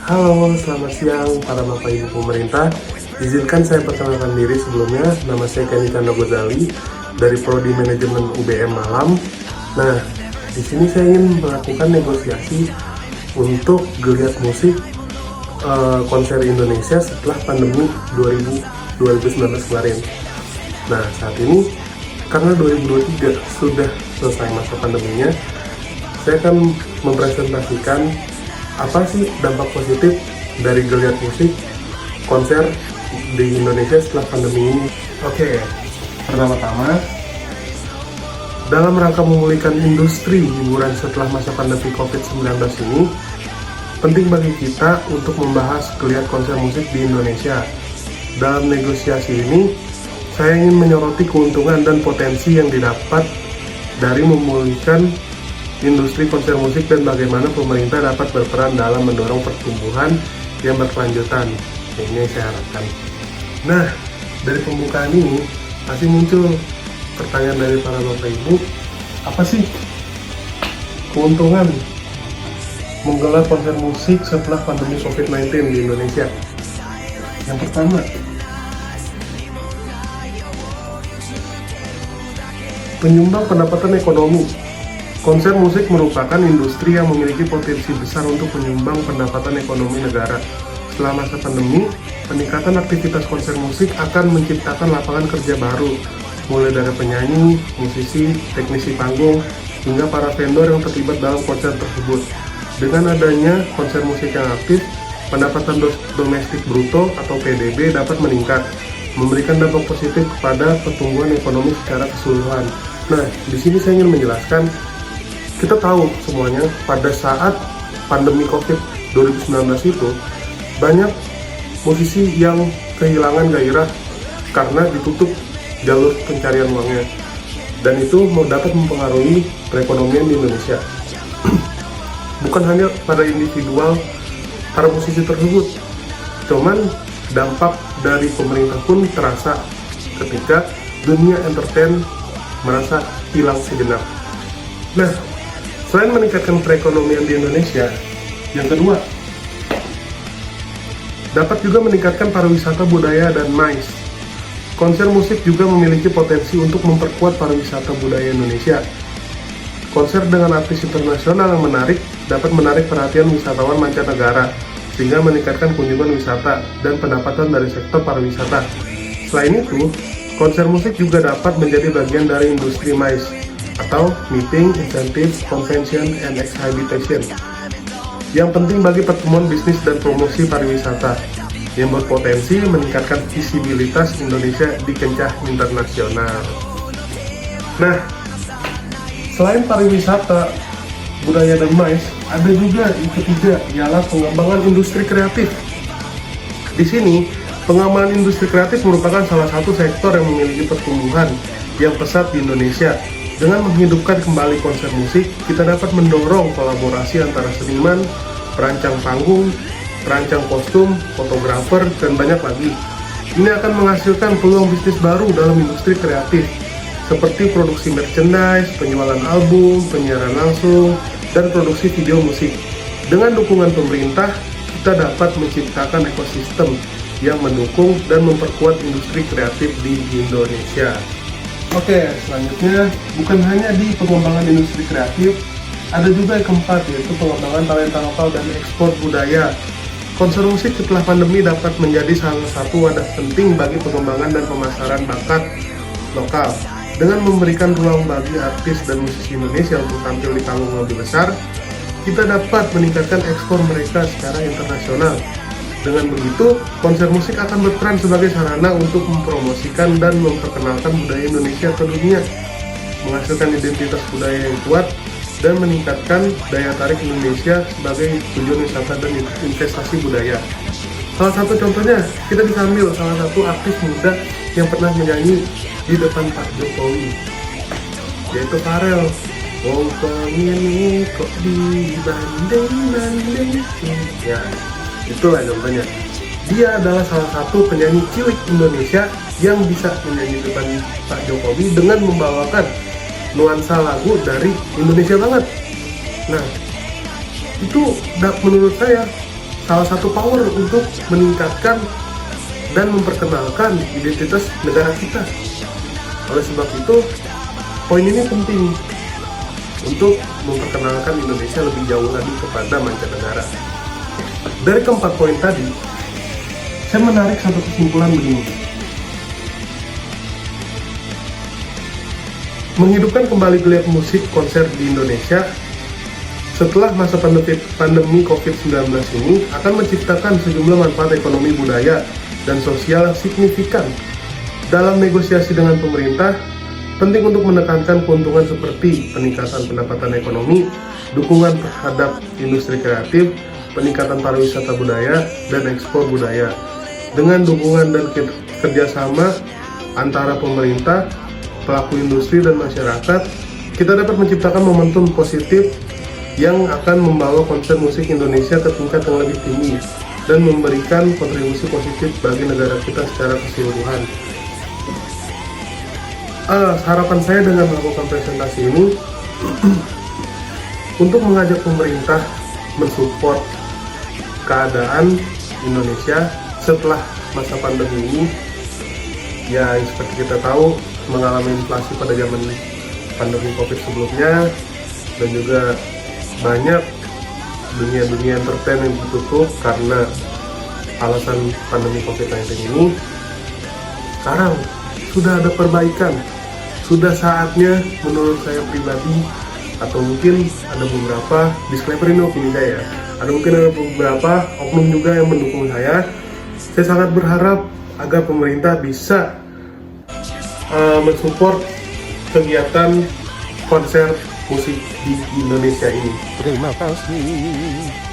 Halo, selamat siang para Bapak Ibu pemerintah. Izinkan saya perkenalkan diri sebelumnya. Nama saya Kenny Chandra Gozali dari Prodi Manajemen UBM Malam. Nah, di sini saya ingin melakukan negosiasi untuk geliat musik konser Indonesia setelah pandemi 2019 kemarin. Nah, saat ini karena 2023 sudah selesai masa pandeminya, saya akan mempresentasikan apa sih dampak positif dari geliat musik konser di Indonesia setelah pandemi ini. Oke, pertama-tama, dalam rangka memulihkan industri hiburan setelah masa pandemi COVID-19 ini, penting bagi kita untuk membahas geliat konser musik di Indonesia. Dalam negosiasi ini, saya ingin menyoroti keuntungan dan potensi yang didapat dari memulihkan industri konser musik dan bagaimana pemerintah dapat berperan dalam mendorong pertumbuhan yang berkelanjutan. Ini saya harapkan. Nah, dari pembukaan ini pasti muncul pertanyaan dari para Bapak Ibu, apa sih keuntungan menggelar konser musik setelah pandemi COVID-19 di Indonesia? Yang pertama, penyumbang pendapatan ekonomi. Konser musik merupakan industri yang memiliki potensi besar untuk menyumbang pendapatan ekonomi negara. Setelah masa pandemi, peningkatan aktivitas konser musik akan menciptakan lapangan kerja baru, mulai dari penyanyi, musisi, teknisi panggung, hingga para vendor yang terlibat dalam konser tersebut. Dengan adanya konser musik yang aktif, pendapatan domestik bruto atau PDB dapat meningkat, memberikan dampak positif kepada pertumbuhan ekonomi secara keseluruhan. Nah, di sini saya ingin menjelaskan, kita tahu semuanya pada saat pandemi COVID 2019 itu banyak musisi yang kehilangan gairah karena ditutup jalur pencarian uangnya, dan itu dapat mempengaruhi perekonomian di Indonesia. Bukan hanya pada individual para musisi tersebut, cuman dampak dari pemerintah pun terasa ketika dunia entertain merasa hilang sejenak. Nah, selain meningkatkan perekonomian di Indonesia, yang kedua, dapat juga meningkatkan pariwisata budaya dan MICE. Konser musik juga memiliki potensi untuk memperkuat pariwisata budaya Indonesia. Konser dengan artis internasional yang menarik dapat menarik perhatian wisatawan mancanegara, sehingga meningkatkan kunjungan wisata dan pendapatan dari sektor pariwisata. Selain itu, konser musik juga dapat menjadi bagian dari industri MICE, atau Meeting, Incentives, Convention, and Exhibition, yang penting bagi pertemuan bisnis dan promosi pariwisata, yang berpotensi meningkatkan visibilitas Indonesia di kancah internasional. Nah, selain pariwisata, budaya dan MICE, ada juga yang ketiga, ialah pengembangan industri kreatif. Di sini, pengembangan industri kreatif merupakan salah satu sektor yang memiliki pertumbuhan yang pesat di Indonesia. Dengan menghidupkan kembali konser musik, kita dapat mendorong kolaborasi antara seniman, perancang panggung, perancang kostum, fotografer, dan banyak lagi. Ini akan menghasilkan peluang bisnis baru dalam industri kreatif, seperti produksi merchandise, penjualan album, penyiaran langsung, dan produksi video musik. Dengan dukungan pemerintah, kita dapat menciptakan ekosistem yang mendukung dan memperkuat industri kreatif di Indonesia. Oke, selanjutnya, bukan hanya di pengembangan industri kreatif, ada juga yang keempat, yaitu pengembangan talenta lokal dan ekspor budaya. Konser musik setelah pandemi dapat menjadi salah satu wadah penting bagi pengembangan dan pemasaran bakat lokal. Dengan memberikan ruang bagi artis dan musisi Indonesia untuk tampil di panggung lebih besar, kita dapat meningkatkan ekspor mereka secara internasional. Dengan begitu, konser musik akan berperan sebagai sarana untuk mempromosikan dan memperkenalkan budaya Indonesia ke dunia, menghasilkan identitas budaya yang kuat, dan meningkatkan daya tarik Indonesia sebagai tujuan wisata dan investasi budaya. Salah satu contohnya, kita bisa ambil salah satu artis muda yang pernah menyanyi di depan Pak Jokowi, yaitu Farel. Wong pengen kok dibanding-banding. Ya, itulah contohnya. Dia adalah salah satu penyanyi cilik Indonesia yang bisa menyanyi di depan Pak Jokowi dengan membawakan nuansa lagu dari Indonesia banget. Nah, itu menurut saya salah satu power untuk meningkatkan dan memperkenalkan identitas negara kita. Oleh sebab itu, poin ini penting untuk memperkenalkan Indonesia lebih jauh lagi kepada mancanegara. Dari keempat poin tadi, saya menarik satu kesimpulan begini. Menghidupkan kembali geliat musik konser di Indonesia setelah masa pandemi COVID-19 ini akan menciptakan sejumlah manfaat ekonomi, budaya, dan sosial signifikan. Dalam negosiasi dengan pemerintah, penting untuk menekankan keuntungan seperti peningkatan pendapatan ekonomi, dukungan terhadap industri kreatif, peningkatan pariwisata budaya, dan ekspor budaya. Dengan dukungan dan kerjasama antara pemerintah, pelaku industri, dan masyarakat, kita dapat menciptakan momentum positif yang akan membawa konser musik Indonesia ke tingkat yang lebih tinggi dan memberikan kontribusi positif bagi negara kita secara keseluruhan. Harapan saya dengan melakukan presentasi ini untuk mengajak pemerintah mensupport keadaan Indonesia setelah masa pandemi ini. Ya, seperti kita tahu, mengalami inflasi pada zaman pandemi COVID sebelumnya, dan juga banyak dunia entertain yang ditutup karena alasan pandemi COVID-19 ini. Sekarang sudah ada perbaikan, sudah saatnya menurut saya pribadi, atau mungkin ada beberapa, disclaimer ini opini saya, ada beberapa oknum juga yang mendukung saya. Saya sangat berharap agar pemerintah bisa mensupport kegiatan konser musik di Indonesia ini. Terima kasih.